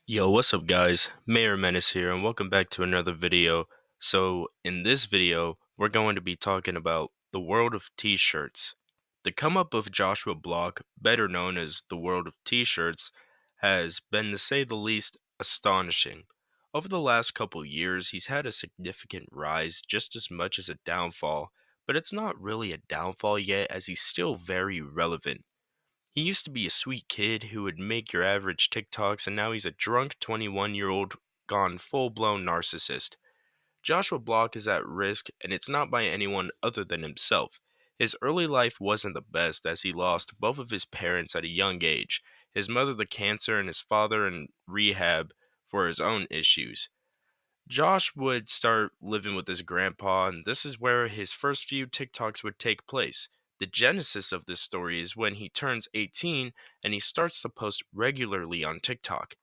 Yo, what's up guys? Mayor Menace here and welcome back to another video. So, in this video, we're going to be talking about the world of t-shirts. The come up of Joshua Block, better known as the world of t-shirts, has been to say the least astonishing. Over the last couple years, he's had a significant rise just as much as a downfall, but it's not really a downfall yet as he's still very relevant. He used to be a sweet kid who would make your average TikToks, and now he's a drunk 21-year-old gone full-blown narcissist. Joshua Block is at risk, and it's not by anyone other than himself. His early life wasn't the best as he lost both of his parents at a young age, his mother to cancer and his father in rehab for his own issues. Josh would start living with his grandpa, and this is where his first few TikToks would take place. The genesis of this story is when he turns 18 and he starts to post regularly on TikTok.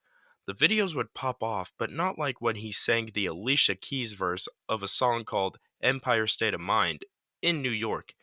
The videos would pop off, but not like when he sang the Alicia Keys verse of a song called Empire State of Mind in New York.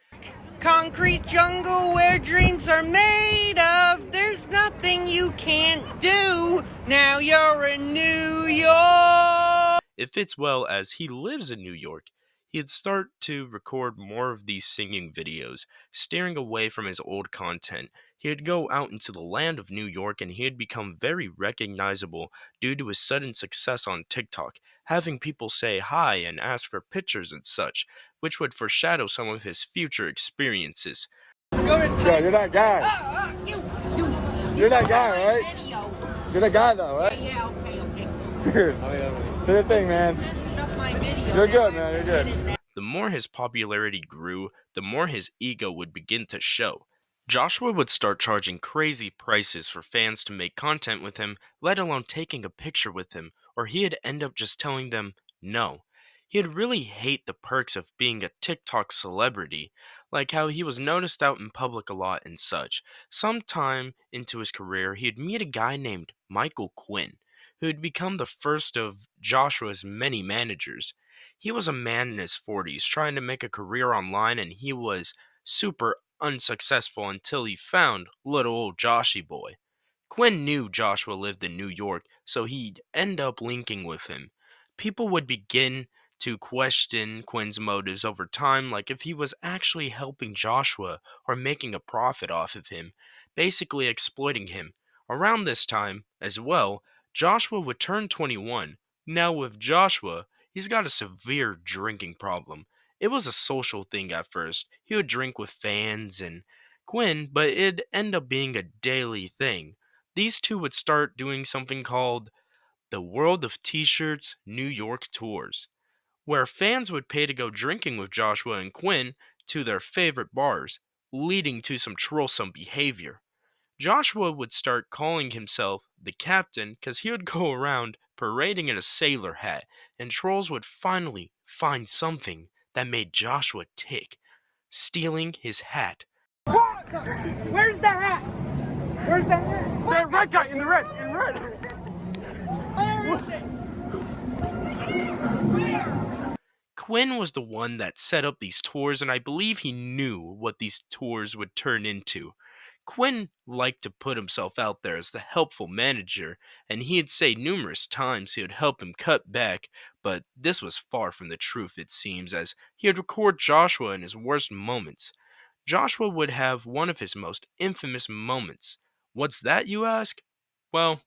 Concrete jungle where dreams are made of. There's nothing you can't do. Now you're in New York. It fits well as he lives in New York. He'd start to record more of these singing videos, steering away from his old content. He'd go out into the land of New York and he'd become very recognizable due to his sudden success on TikTok, having people say hi and ask for pictures and such, which would foreshadow some of his future experiences. Go to Yo, you're that guy. You're that guy, right? You're that guy, though, right? Yeah, okay. Dude, do your thing, man. Stuff my video. You're good, man. You're good. The more his popularity grew, the more his ego would begin to show. Joshua would start charging crazy prices for fans to make content with him, let alone taking a picture with him, or he'd end up just telling them no. He'd really hate the perks of being a TikTok celebrity, like how he was noticed out in public a lot and such. Sometime into his career, he'd meet a guy named Michael Quinn, who'd become the first of Joshua's many managers. He was a man in his 40s trying to make a career online, and he was super unsuccessful until he found little old Joshy boy. Quinn knew Joshua lived in New York, so he'd end up linking with him. People would begin to question Quinn's motives over time, like if he was actually helping Joshua or making a profit off of him, basically exploiting him. Around this time, as well, Joshua would turn 21. Now with Joshua, he's got a severe drinking problem. It was a social thing at first. He would drink with fans and Quinn, but it'd end up being a daily thing. These two would start doing something called the World of T-Shirts New York Tours, where fans would pay to go drinking with Joshua and Quinn to their favorite bars, leading to some troublesome behavior. Joshua would start calling himself the captain because he would go around parading in a sailor hat, and trolls would finally find something that made Joshua tick: stealing his hat. Where's the hat? Where's the hat? The red guy in the red. Where is it? Where? Quinn was the one that set up these tours, and I believe he knew what these tours would turn into. Quinn liked to put himself out there as the helpful manager, and he'd say numerous times he would help him cut back, but this was far from the truth, it seems, as he would record Joshua in his worst moments. Joshua would have one of his most infamous moments. What's that, you ask? Well,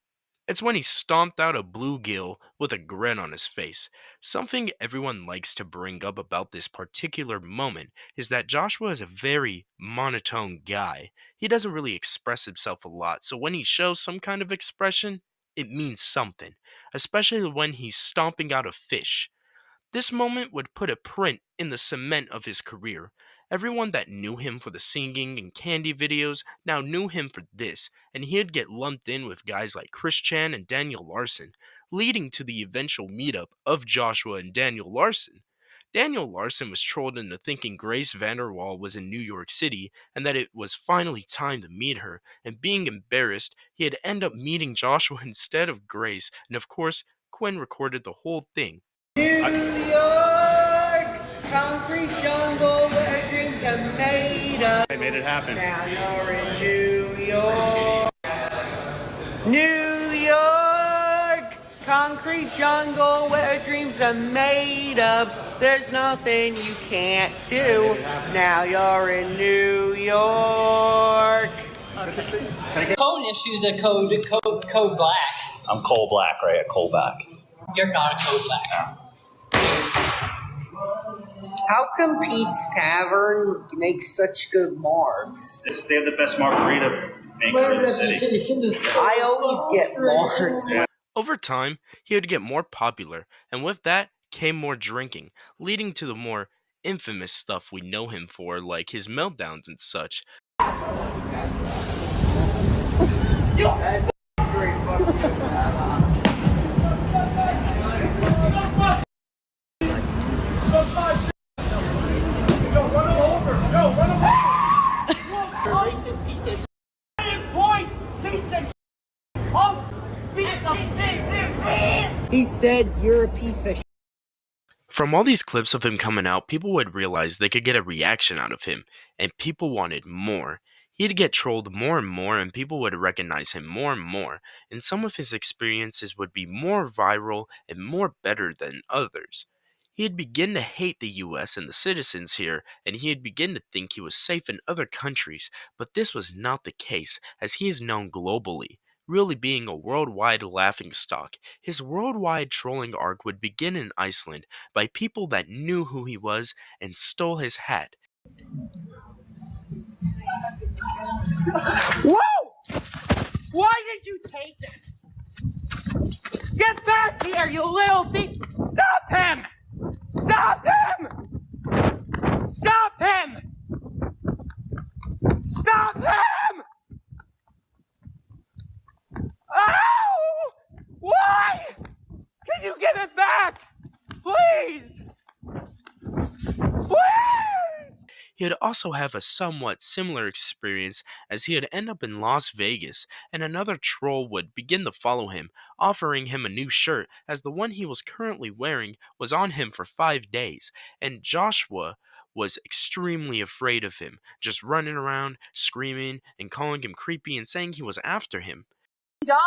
it's when he stomped out a bluegill with a grin on his face. Something everyone likes to bring up about this particular moment is that Joshua is a very monotone guy. He doesn't really express himself a lot, so when he shows some kind of expression, it means something, especially when he's stomping out a fish. This moment would put a print in the cement of his career. Everyone that knew him for the singing and candy videos now knew him for this, and he'd get lumped in with guys like Chris Chan and Daniel Larson, leading to the eventual meetup of Joshua and Daniel Larson. Daniel Larson was trolled into thinking Grace Vanderwall was in New York City and that it was finally time to meet her, and being embarrassed, he'd end up meeting Joshua instead of Grace, and of course, Quinn recorded the whole thing. New York, concrete jungle where dreams are made of. I made it happen. Now you're in New York. New York. Concrete jungle where dreams are made of. There's nothing you can't do. Now you're in New York. Code issues are code black. I'm coal black, right? A coal black. You're not a code black. How come Pete's Tavern makes such good margs? They have the best margarita maker in the city. I always get margs. Over time, he would get more popular, and with that came more drinking, leading to the more infamous stuff we know him for, like his meltdowns and such. He said you're a piece of shit. From all these clips of him coming out, people would realize they could get a reaction out of him, and people wanted more. He'd get trolled more and more, and people would recognize him more and more, and some of his experiences would be more viral and more better than others. He'd begin to hate the US and the citizens here, and he'd begin to think he was safe in other countries, but this was not the case, as he is known globally, really being a worldwide laughingstock. His worldwide trolling arc would begin in Iceland by people that knew who he was and stole his hat. Whoa! Why did you take that? Get back here, you little thing! Stop him! Stop him! Stop him! Stop him! Ow! Why? Can you give it back? Please! Please! He'd also have a somewhat similar experience as he'd end up in Las Vegas, and another troll would begin to follow him, offering him a new shirt as the one he was currently wearing was on him for 5 days, and Joshua was extremely afraid of him, just running around, screaming, and calling him creepy and saying he was after him. God!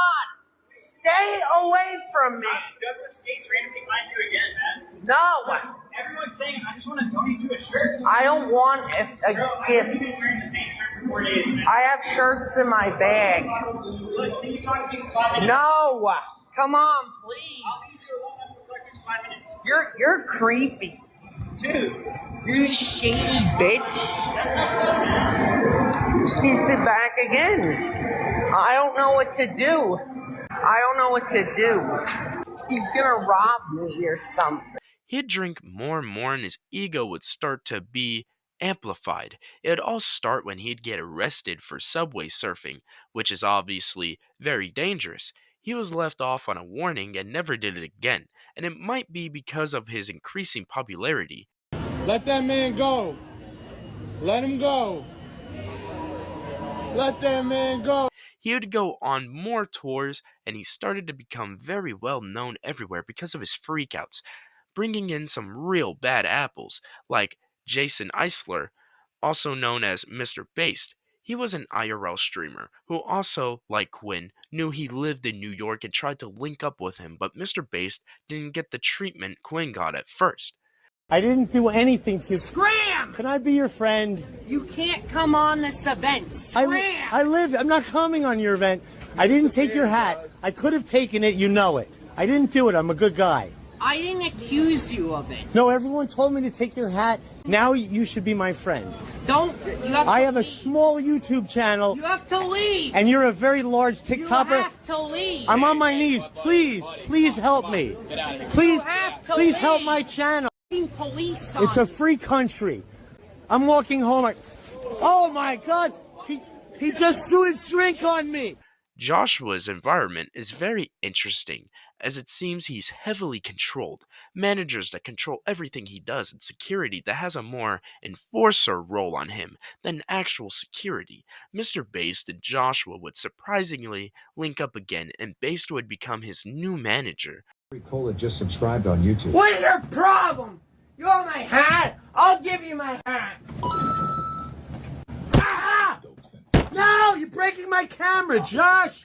Stay away from me! Douglas skates randomly find you again, man. No! Everyone's saying, I just want to donate you a shirt. I don't want a You've gift. been wearing the same shirt for 4 days, man. I have shirts in my bag. Look, can you talk to me for 5 minutes? No! Come on, please. I'll see you alone after collecting 5 minutes. You're creepy. Dude. You shady bitch. You sit back again. I don't know what to do. I don't know what to do. He's gonna rob me or something. He'd drink more and more, and his ego would start to be amplified. It'd all start when he'd get arrested for subway surfing, which is obviously very dangerous. He was left off on a warning and never did it again, and it might be because of his increasing popularity. Let that man go. Let him go. Let that man go. He would go on more tours, and he started to become very well known everywhere because of his freakouts, bringing in some real bad apples, like Jason Eisler, also known as Mr. Based. He was an IRL streamer who also, like Quinn, knew he lived in New York and tried to link up with him, but Mr. Based didn't get the treatment Quinn got at first. I didn't do anything to you. Scram! Can I be your friend? You can't come on this event. Scram! I'm not coming on your event. I didn't take your hat. I could have taken it, you know it. I didn't do it, I'm a good guy. I didn't accuse you of it. No, everyone told me to take your hat. Now you should be my friend. I have a small YouTube channel. You have to leave. And you're a very large TikToker. You have to leave. I'm on my knees. Please help me. Please help my channel. Police on It's a free country. I'm walking home. Oh my God! He just threw his drink on me. Joshua's environment is very interesting, as it seems he's heavily controlled, managers that control everything he does, and security that has a more enforcer role on him than actual security. Mr. Based and Joshua would surprisingly link up again, and Based would become his new manager. Cola just subscribed on YouTube. What is your problem? You want my hat? I'll give you my hat. Ah! No, you're breaking my camera, Josh.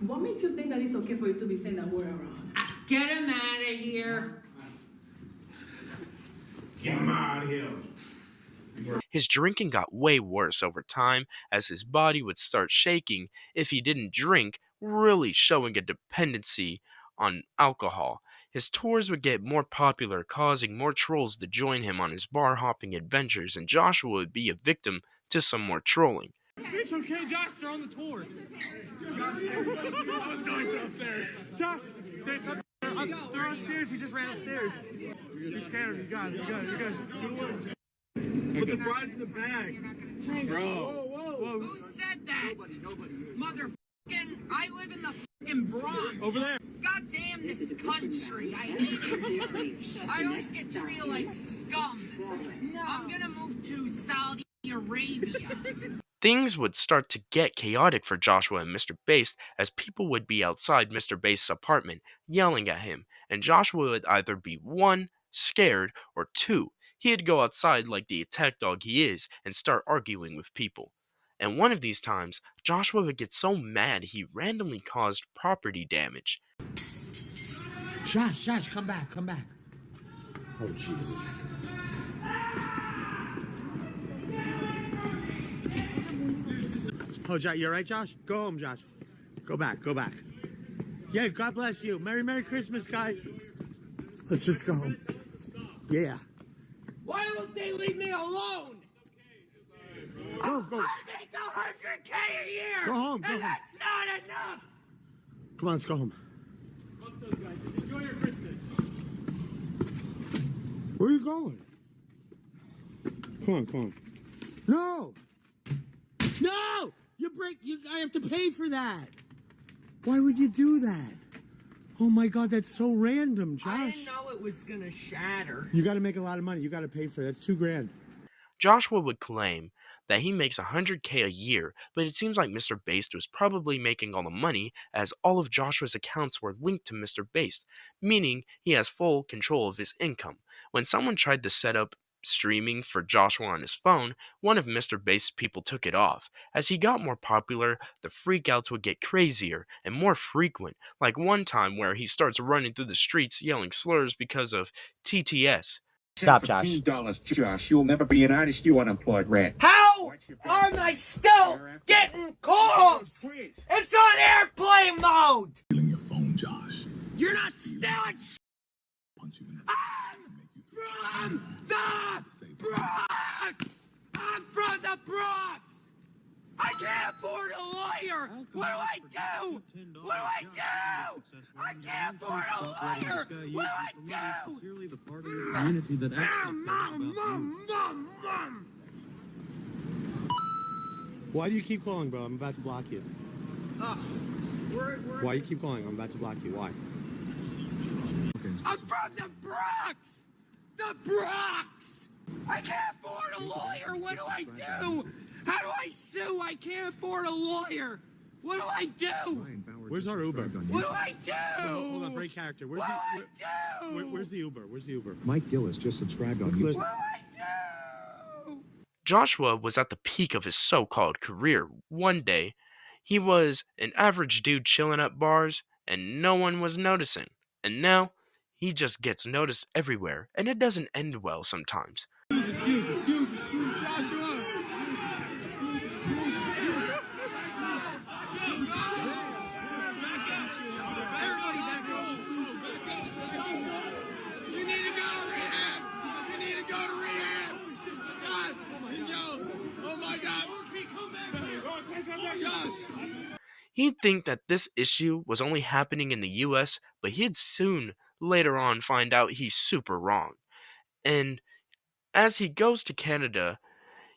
What makes you think that it's okay for you to be saying that word around? Get him out of here. Get him out of here. His drinking got way worse over time as his body would start shaking if he didn't drink, really showing a dependency on alcohol. His tours would get more popular, causing more trolls to join him on his bar hopping adventures, and Joshua would be a victim to some more trolling. It's okay, Josh. They're on the tour. I was going downstairs. Josh, they're upstairs. He just ran upstairs. He's scared. You got it. You guys. Put the fries in the bag. Bro. Whoa. Who said that? Nobody. Motherfucking, I live in the fucking Bronx. Over there. God damn this country. I hate it. I always get to feel like scum. I'm gonna move to Saudi Arabia. Things would start to get chaotic for Joshua and Mr. Based as people would be outside Mr. Based' apartment yelling at him, and Joshua would either be 1, scared, or 2, he'd go outside like the attack dog he is and start arguing with people. And one of these times, Joshua would get so mad he randomly caused property damage. Josh, come back. Oh, jeez. Oh, Josh, you all right, Josh? Go home, Josh. Go back. Yeah, God bless you. Merry Christmas, guys. Let's just go home. Yeah. Why won't they leave me alone? Go. I make $100K a year. Go home. And that's not enough. Come on, let's go home. Enjoy your Christmas. Where are you going? Come on. No! I have to pay for that. Why would you do that? Oh my God, that's so random, Josh. I didn't know it was gonna shatter. You got to make a lot of money. You got to pay for it. That's $2,000. Joshua would claim that he makes $100K a year, but it seems like Mr. Based was probably making all the money as all of Joshua's accounts were linked to Mr. Based, meaning he has full control of his income. When someone tried to set up streaming for Joshua on his phone, one of Mr. Based's people took it off. As he got more popular, the freakouts would get crazier and more frequent, like one time where he starts running through the streets yelling slurs because of TTS. Stop, Josh. $15, Josh. You'll never be an artist, you unemployed rat. How am I still getting calls? It's on airplane mode. Stealing your phone, Josh. You're not stealing. Punch you in the I'm from the Bronx. I'm from the Bronx. I can't afford a lawyer. What do I do? I can't afford a lawyer. What do I do? Mom. Why do you keep calling, bro? I'm about to block you. Why you keep calling? I'm about to block you. Why? I'm from the Bronx. The Bronx. I can't afford a lawyer. What do I do? How do I sue? I can't afford a lawyer. What do I do? Where's our Uber? What do I do? Well, hold on, break character. Where's the Uber? Mike Gillis just subscribed on YouTube. What do I do? Joshua was at the peak of his so-called career. One day, he was an average dude chilling at bars, and no one was noticing. And now, he just gets noticed everywhere, and it doesn't end well sometimes. Joshua! He'd think that this issue was only happening in the US, but he'd soon later on find out he's super wrong. And as he goes to Canada,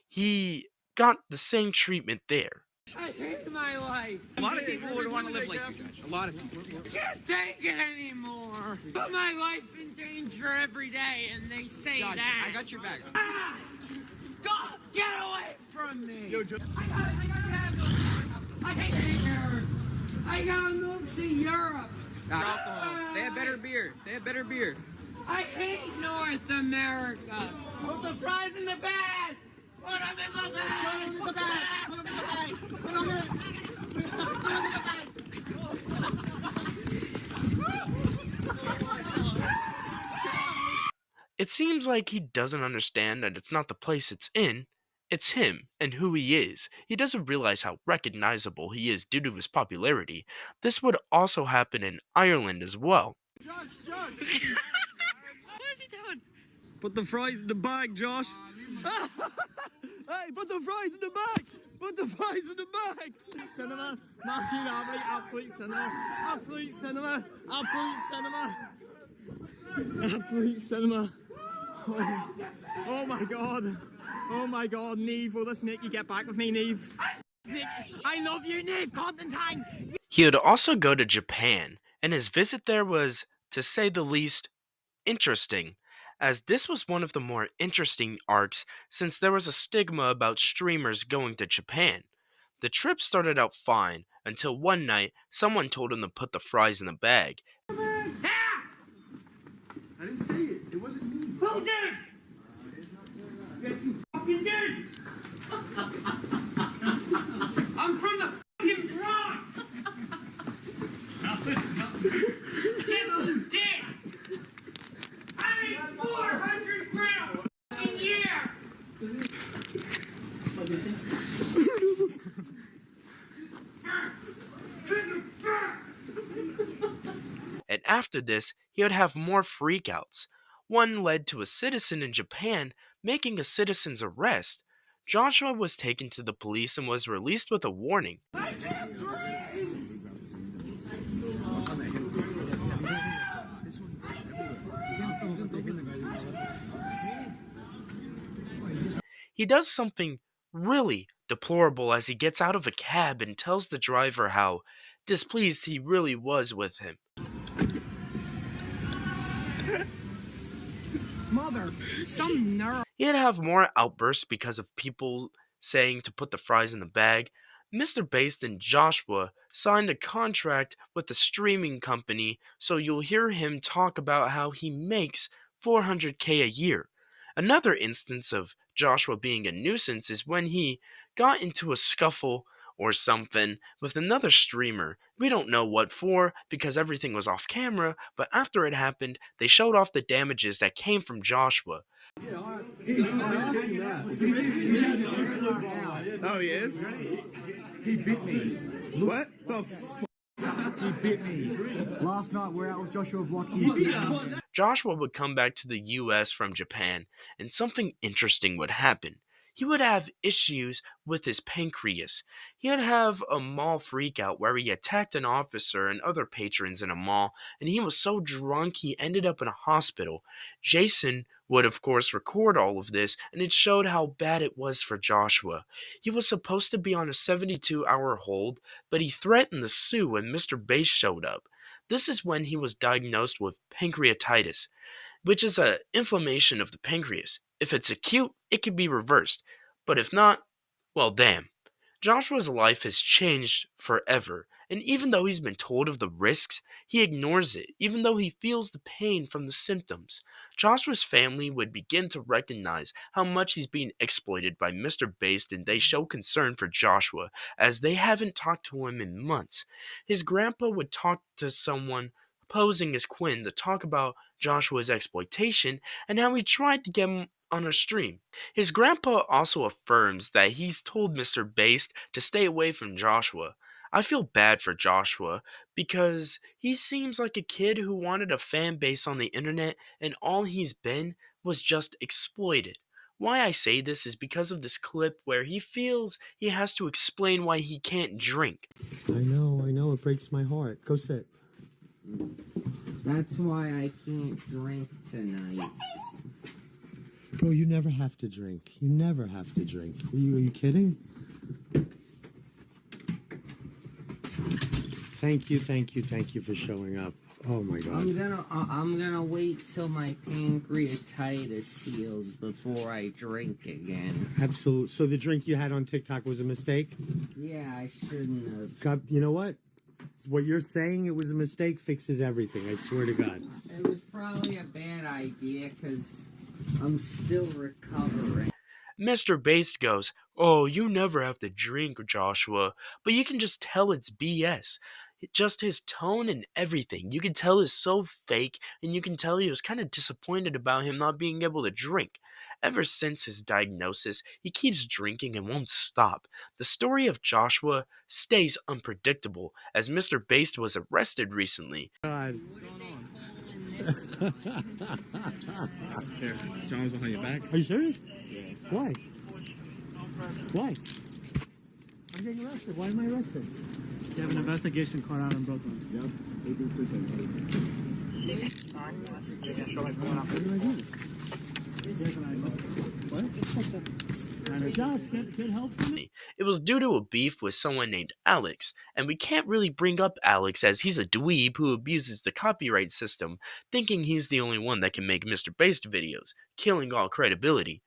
he got the same treatment there. I hate my life. A lot of people would want to live like you, Josh. A lot of people. I can't take it anymore. Put my life in danger every day, and they say Josh, that. I got your back. Ah! God, get away from me. Yo, Josh. I hate it here. I gotta move to Europe. Alcohol. They have better beer. I hate North America. Put the fries in the bag. Put them in the bag. Put them in the bag. Put them in the bag. Put them in the bag. It seems like he doesn't understand that it's not the place it's in, it's him and who he is. He doesn't realize how recognizable he is due to his popularity. This would also happen in Ireland as well. What is he doing? Put the fries in the bag, Josh. Hey, put the fries in the bag. Put the fries in the bag. Cinema, Matthew Abley, absolute cinema. Absolute cinema. Absolute cinema. Absolute cinema. Oh my god. Oh my god, Neve, will this make you get back with me, Neve? I love you, Neve, Constantine! He would also go to Japan, and his visit there was, to say the least, interesting, as this was one of the more interesting arcs since there was a stigma about streamers going to Japan. The trip started out fine until one night someone told him to put the fries in the bag. I didn't say it. It wasn't me. Who did? Yes, you fucking did! I'm from the fucking Bronx! Yes, you did! I ate 400 grams a fucking year! And after this, he would have more freakouts. One led to a citizen in Japan making a citizen's arrest. Joshua was taken to the police and was released with a warning. I can't breathe! He does something really deplorable as he gets out of a cab and tells the driver how displeased he really was with him. Mother, some nerve. He'd have more outbursts because of people saying to put the fries in the bag. Mr. Based and Joshua signed a contract with the streaming company, so you'll hear him talk about how he makes $400K a year. Another instance of Joshua being a nuisance is when he got into a scuffle or something with another streamer. We don't know what for because everything was off camera, but after it happened, they showed off the damages that came from Joshua. Oh, he is? He bit me. What the f***? He bit me. Last night we're out with Joshua Block. He bit me. Joshua would come back to the US from Japan, and something interesting would happen. He would have issues with his pancreas. He would have a mall freakout where he attacked an officer and other patrons in a mall, and he was so drunk he ended up in a hospital. Jason would, of course, record all of this, and it showed how bad it was for Joshua. He was supposed to be on a 72-hour hold, but he threatened to sue when Mr. Bass showed up. This is when he was diagnosed with pancreatitis, which is an inflammation of the pancreas. If it's acute, it can be reversed, but if not, well, damn. Joshua's life has changed forever, and even though he's been told of the risks, he ignores it, even though he feels the pain from the symptoms. Joshua's family would begin to recognize how much he's being exploited by Mr. Based, and they show concern for Joshua, as they haven't talked to him in months. His grandpa would talk to someone posing as Quinn to talk about Joshua's exploitation and how he tried to get him on a stream. His grandpa also affirms that he's told Mr. Based to stay away from Joshua. I feel bad for Joshua because he seems like a kid who wanted a fan base on the internet and all he's been was just exploited. Why I say this is because of this clip where he feels he has to explain why he can't drink. I know, it breaks my heart. Go sit. That's why I can't drink tonight. Bro, you never have to drink. You never have to drink. Are you kidding? Thank you for showing up. Oh my god. I'm gonna wait till my pancreatitis heals before I drink again. Absolutely. So the drink you had on TikTok was a mistake? Yeah, I shouldn't have. God, you know what? What you're saying it was a mistake fixes everything. I swear to God. It was probably a bad idea because I'm still recovering. Mr. Based goes, "Oh, you never have to drink, Joshua, but you can just tell it's BS. Just his tone and everything, you can tell is so fake, and you can tell he was kind of disappointed about him not being able to drink. Ever since his diagnosis, he keeps drinking and won't stop. The story of Joshua stays unpredictable, as Mr. Based was arrested recently. God. Here, John's behind your back. Are you serious? Why? Why? I'm getting arrested. Why am I arrested? You have an investigation card out in Brooklyn. Yep. What? Josh, get help from me? It was due to a beef with someone named Alex, and we can't really bring up Alex as he's a dweeb who abuses the copyright system, thinking he's the only one that can make Mr. Based videos, killing all credibility.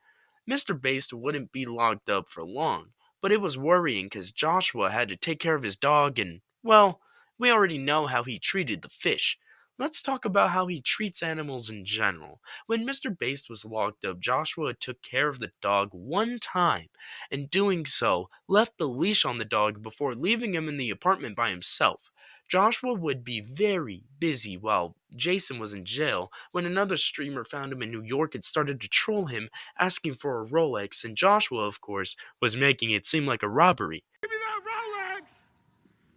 Mr. Based wouldn't be locked up for long, but it was worrying because Joshua had to take care of his dog and, well, we already know how he treated the fish. Let's talk about how he treats animals in general. When Mr. Based was locked up, Joshua took care of the dog one time, and doing so, left the leash on the dog before leaving him in the apartment by himself. Joshua would be very busy while Jason was in jail when another streamer found him in New York and started to troll him, asking for a Rolex, and Joshua, of course, was making it seem like a robbery. Give me that Rolex!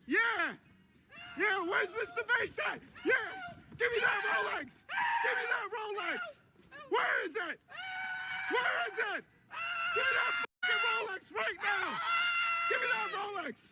Yeah! Yeah, where's Mr. Bass at? Yeah! Give me that Rolex! Give me that Rolex! Where is it? Where is it? Give me that fucking Rolex right now! Give me that Rolex!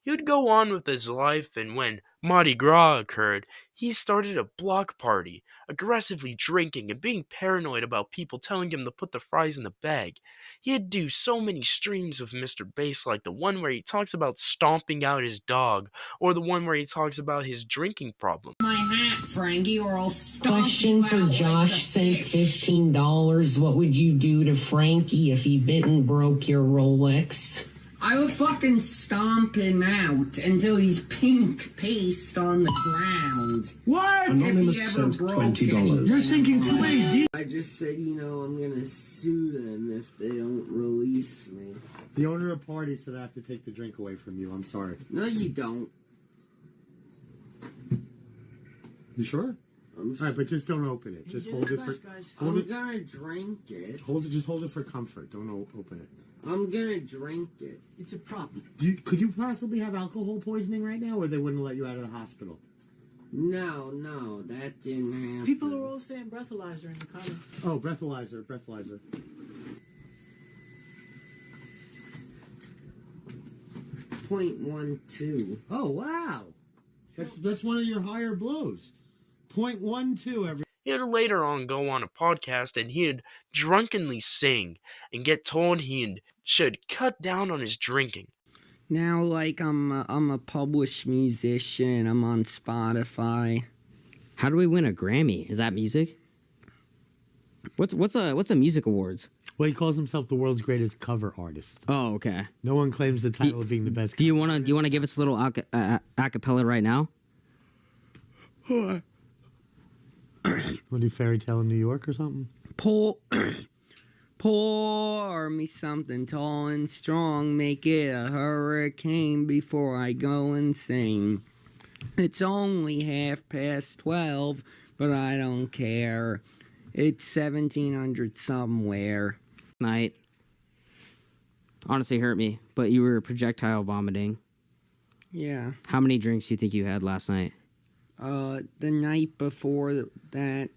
He'd go on with his life, and when Mardi Gras occurred, he started a block party, aggressively drinking and being paranoid about people telling him to put the fries in the bag. He'd do so many streams of Mr. Bass, like the one where he talks about stomping out his dog, or the one where he talks about his drinking problem. My hat, Frankie, or I'll stomp. Question for Josh, sent $15. What would you do to Frankie if he bit and broke your Rolex? I would fucking stomp him out until he's pink paste on the ground. What? Anonymous if he ever broke $20. You're thinking too deep. I just said, I'm gonna sue them if they don't release me. The owner of the party said I have to take the drink away from you. I'm sorry. No, you don't. You sure? All right, but just don't open it. Just hold it for. I'm gonna drink it. Just hold it for comfort. Don't open it. I'm gonna drink it. It's a problem. Could you possibly have alcohol poisoning right now, or they wouldn't let you out of the hospital? No, that didn't happen. People are all saying breathalyzer in the comments. Oh, breathalyzer. 0.12. Oh, wow. That's one of your higher blows. 0.12 He'd later on go on a podcast and he'd drunkenly sing and get told he should cut down on his drinking. Now, I'm a published musician. I'm on Spotify. How do we win a Grammy? Is that music? What's a music awards? Well, he calls himself the world's greatest cover artist. Oh, okay. No one claims the title of being the best. Do you want to give us a little acapella right now? Want to do Fairy Tale in New York or something? Pour me something tall and strong, make it a hurricane before I go insane. It's only 12:30, but I don't care. It's 1700 somewhere. Night. Honestly hurt me, but you were projectile vomiting. Yeah. How many drinks do you think you had last night? The night before that,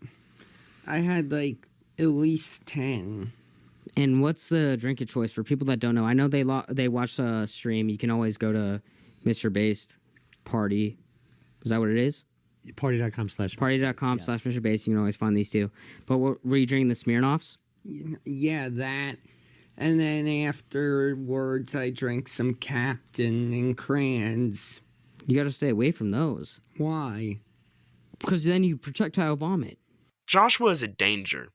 I had at least 10. And what's the drink of choice for people that don't know? I know they watch the stream. You can always go to Mr. Based Party. Is that what it is? Party.com/Mr. Based. You can always find these two. But what, were you drinking the Smirnoffs? Yeah, that. And then afterwards, I drank some Captain and Crayons. You gotta stay away from those. Why? Because then you projectile vomit. Joshua is a danger,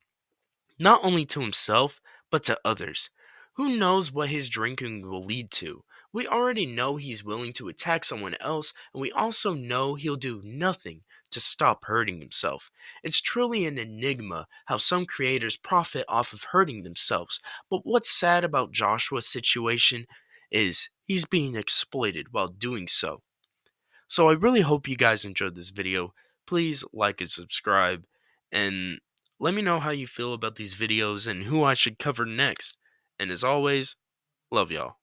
not only to himself, but to others. Who knows what his drinking will lead to? We already know he's willing to attack someone else, and we also know he'll do nothing to stop hurting himself. It's truly an enigma how some creators profit off of hurting themselves, but what's sad about Joshua's situation is he's being exploited while doing so. So I really hope you guys enjoyed this video. Please like and subscribe, and let me know how you feel about these videos and who I should cover next. And as always, love y'all.